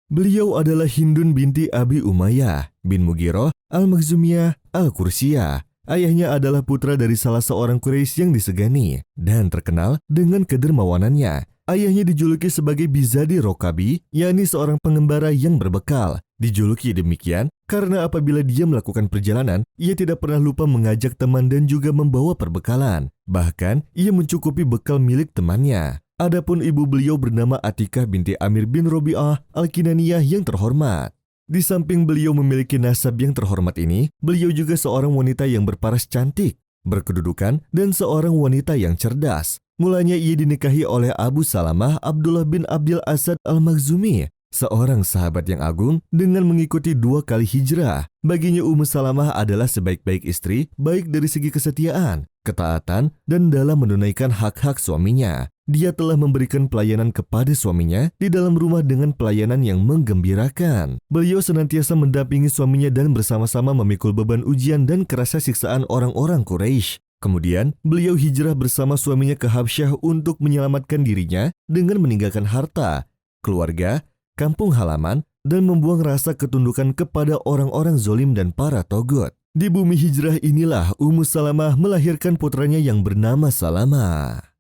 Beliau adalah Hindun binti Abi Umayyah bin Mughirah al-Makhzumiyah al-Qursiyah. Ayahnya adalah putra dari salah seorang Quraisy yang disegani dan terkenal dengan kedermawanannya. Ayahnya dijuluki sebagai Bizadi Rokabi, yakni seorang pengembara yang berbekal. Dijuluki demikian karena apabila dia melakukan perjalanan, ia tidak pernah lupa mengajak teman dan juga membawa perbekalan. Bahkan, ia mencukupi bekal milik temannya. Adapun ibu beliau bernama Atikah binti Amir bin Robi'ah al-Kinaniyah yang terhormat. Di samping beliau memiliki nasab yang terhormat ini, beliau juga seorang wanita yang berparas cantik, berkedudukan, dan seorang wanita yang cerdas. Mulanya ia dinikahi oleh Abu Salamah Abdullah bin Abdil Asad al-Makhzumi, seorang sahabat yang agung dengan mengikuti 2 kali hijrah. Baginya Ummu Salamah adalah sebaik-baik istri, baik dari segi kesetiaan, ketaatan, dan dalam menunaikan hak-hak suaminya. Dia telah memberikan pelayanan kepada suaminya di dalam rumah dengan pelayanan yang menggembirakan. Beliau senantiasa mendampingi suaminya dan bersama-sama memikul beban ujian dan kerasa siksaan orang-orang Quraisy. Kemudian, beliau hijrah bersama suaminya ke Habsyah untuk menyelamatkan dirinya dengan meninggalkan harta, keluarga, kampung halaman, dan membuang rasa ketundukan kepada orang-orang zolim dan para togut. Di bumi hijrah inilah Ummu Salamah melahirkan putranya yang bernama Salamah.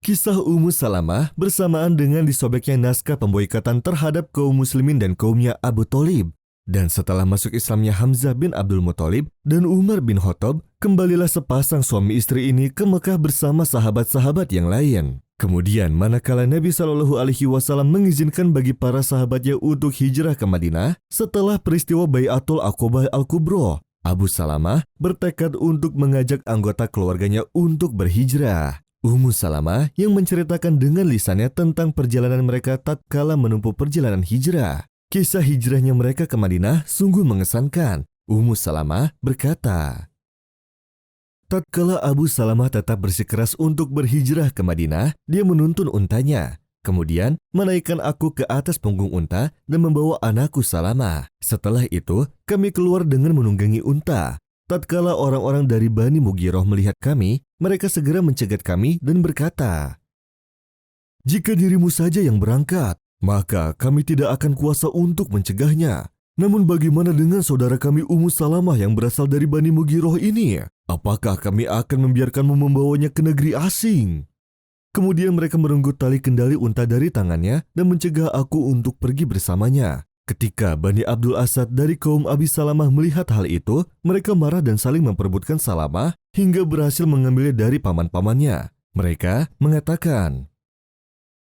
Kisah Ummu Salamah bersamaan dengan disobeknya naskah pemboikatan terhadap kaum muslimin dan kaumnya Abu Thalib. Dan setelah masuk Islamnya Hamzah bin Abdul Muthalib dan Umar bin Khattab, kembalilah sepasang suami istri ini ke Mekah bersama sahabat-sahabat yang lain. Kemudian manakala Nabi SAW mengizinkan bagi para sahabatnya untuk hijrah ke Madinah setelah peristiwa Bai'atul Aqobah Al-Kubra, Abu Salamah bertekad untuk mengajak anggota keluarganya untuk berhijrah. Ummu Salamah yang menceritakan dengan lisannya tentang perjalanan mereka tatkala menempuh perjalanan hijrah. Kisah hijrahnya mereka ke Madinah sungguh mengesankan. Ummu Salamah berkata, tatkala Abu Salamah tetap bersikeras untuk berhijrah ke Madinah, dia menuntun untanya. Kemudian menaikkan aku ke atas punggung unta dan membawa anakku Salamah. Setelah itu, kami keluar dengan menunggangi unta. Tatkala orang-orang dari Bani Mughirah melihat kami, mereka segera mencegat kami dan berkata, jika dirimu saja yang berangkat, maka kami tidak akan kuasa untuk mencegahnya. Namun bagaimana dengan saudara kami Ummu Salamah yang berasal dari Bani Mughirah ini? Apakah kami akan membiarkanmu membawanya ke negeri asing? Kemudian mereka merenggut tali kendali unta dari tangannya dan mencegah aku untuk pergi bersamanya. Ketika Bani Abdul Asad dari kaum Abi Salamah melihat hal itu, mereka marah dan saling memperebutkan Salamah hingga berhasil mengambilnya dari paman-pamannya. Mereka mengatakan,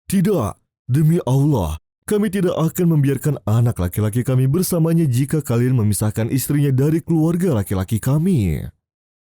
tidak, demi Allah, kami tidak akan membiarkan anak laki-laki kami bersamanya jika kalian memisahkan istrinya dari keluarga laki-laki kami.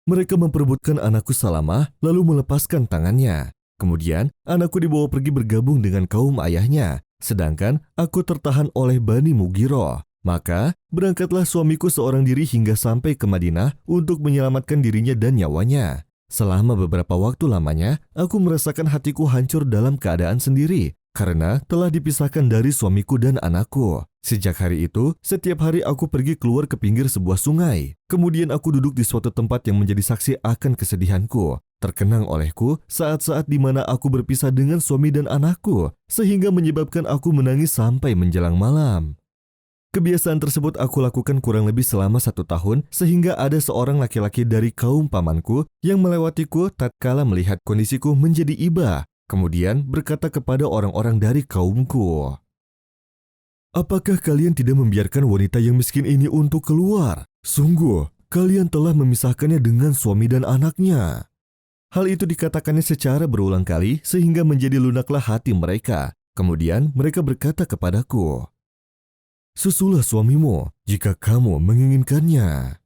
Mereka memperebutkan anakku Salamah lalu melepaskan tangannya. Kemudian anakku dibawa pergi bergabung dengan kaum ayahnya. Sedangkan aku tertahan oleh Bani Mughirah. Maka berangkatlah suamiku seorang diri hingga sampai ke Madinah untuk menyelamatkan dirinya dan nyawanya. Selama beberapa waktu lamanya, aku merasakan hatiku hancur dalam keadaan sendiri karena telah dipisahkan dari suamiku dan anakku. Sejak hari itu, setiap hari aku pergi keluar ke pinggir sebuah sungai. Kemudian aku duduk di suatu tempat yang menjadi saksi akan kesedihanku. Terkenang olehku saat-saat di mana aku berpisah dengan suami dan anakku, sehingga menyebabkan aku menangis sampai menjelang malam. Kebiasaan tersebut aku lakukan kurang lebih selama 1 tahun, sehingga ada seorang laki-laki dari kaum pamanku yang melewatiku tatkala melihat kondisiku menjadi iba. Kemudian berkata kepada orang-orang dari kaumku, apakah kalian tidak membiarkan wanita yang miskin ini untuk keluar? Sungguh, kalian telah memisahkannya dengan suami dan anaknya. Hal itu dikatakannya secara berulang kali sehingga menjadi lunaklah hati mereka. Kemudian mereka berkata kepadaku, susulah suamimu jika kamu menginginkannya.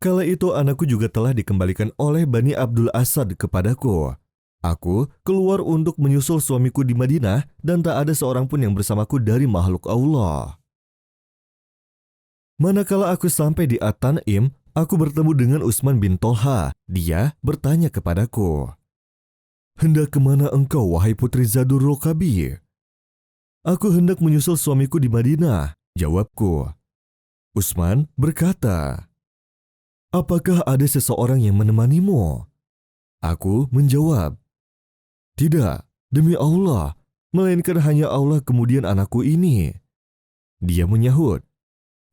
Kala itu anakku juga telah dikembalikan oleh Bani Abdul Asad kepadaku. Aku keluar untuk menyusul suamiku di Madinah dan tak ada seorang pun yang bersamaku dari makhluk Allah. Manakala aku sampai di At-Tan'im, aku bertemu dengan Utsman bin Tolha. Dia bertanya kepadaku, hendak kemana engkau, wahai putri Zadur Rokabi? Aku hendak menyusul suamiku di Madinah, jawabku. Utsman berkata, apakah ada seseorang yang menemanimu? Aku menjawab, tidak, demi Allah, melainkan hanya Allah kemudian anakku ini." Dia menyahut,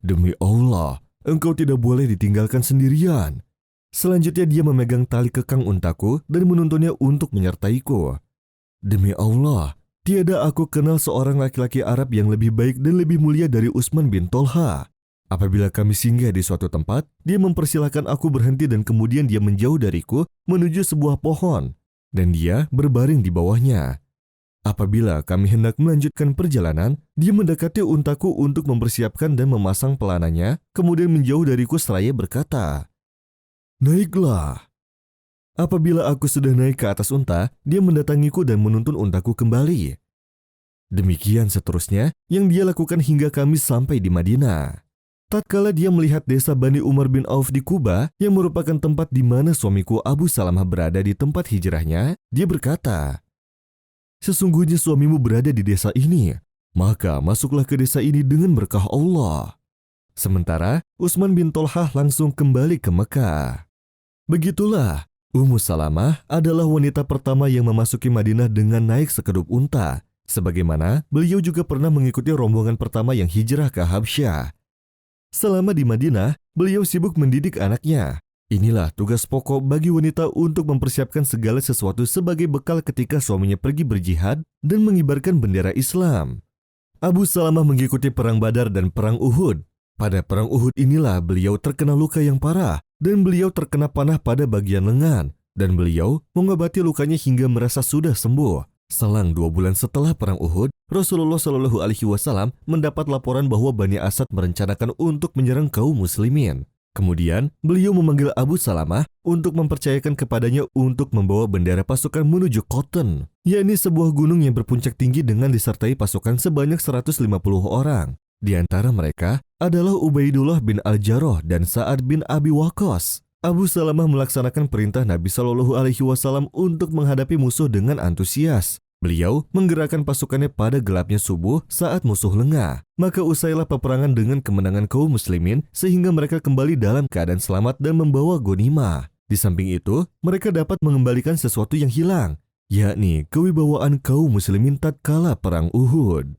"Demi Allah, engkau tidak boleh ditinggalkan sendirian." Selanjutnya dia memegang tali kekang untaku dan menuntunnya untuk menyertaiku. "Demi Allah, tiada aku kenal seorang laki-laki Arab yang lebih baik dan lebih mulia dari Utsman bin Tolha. Apabila kami singgah di suatu tempat, dia mempersilahkan aku berhenti dan kemudian dia menjauh dariku menuju sebuah pohon, dan dia berbaring di bawahnya. Apabila kami hendak melanjutkan perjalanan, dia mendekati untaku untuk mempersiapkan dan memasang pelananya, kemudian menjauh dariku seraya berkata, 'Naiklah.' Apabila aku sudah naik ke atas unta, dia mendatangiku dan menuntun untaku kembali. Demikian seterusnya yang dia lakukan hingga kami sampai di Madinah. Tatkala dia melihat desa Bani Umar bin Auf di Kuba, yang merupakan tempat di mana suamiku Abu Salamah berada di tempat hijrahnya, dia berkata, 'Sesungguhnya suamimu berada di desa ini, maka masuklah ke desa ini dengan berkah Allah.' Sementara Utsman bin Tolhah langsung kembali ke Mekah. Begitulah, Ummu Salamah adalah wanita pertama yang memasuki Madinah dengan naik sekedup unta, sebagaimana beliau juga pernah mengikuti rombongan pertama yang hijrah ke Habsyah. Selama di Madinah, beliau sibuk mendidik anaknya. Inilah tugas pokok bagi wanita untuk mempersiapkan segala sesuatu sebagai bekal ketika suaminya pergi berjihad dan mengibarkan bendera Islam. Abu Salamah mengikuti Perang Badar dan Perang Uhud. Pada Perang Uhud inilah beliau terkena luka yang parah dan beliau terkena panah pada bagian lengan dan beliau mengobati lukanya hingga merasa sudah sembuh. Selang 2 bulan setelah Perang Uhud, Rasulullah Shallallahu Alaihi Wasallam mendapat laporan bahwa Bani Asad merencanakan untuk menyerang kaum muslimin. Kemudian, beliau memanggil Abu Salamah untuk mempercayakan kepadanya untuk membawa bendera pasukan menuju Cotton, yakni sebuah gunung yang berpuncak tinggi dengan disertai pasukan sebanyak 150 orang. Di antara mereka adalah Ubaidullah bin Al-Jarrah dan Sa'ad bin Abi Waqqas. Abu Salamah melaksanakan perintah Nabi Shallallahu Alaihi Wasallam untuk menghadapi musuh dengan antusias. Beliau menggerakkan pasukannya pada gelapnya subuh saat musuh lengah. Maka usailah peperangan dengan kemenangan kaum muslimin sehingga mereka kembali dalam keadaan selamat dan membawa ghanimah. Di samping itu, mereka dapat mengembalikan sesuatu yang hilang, yakni kewibawaan kaum muslimin tatkala Perang Uhud.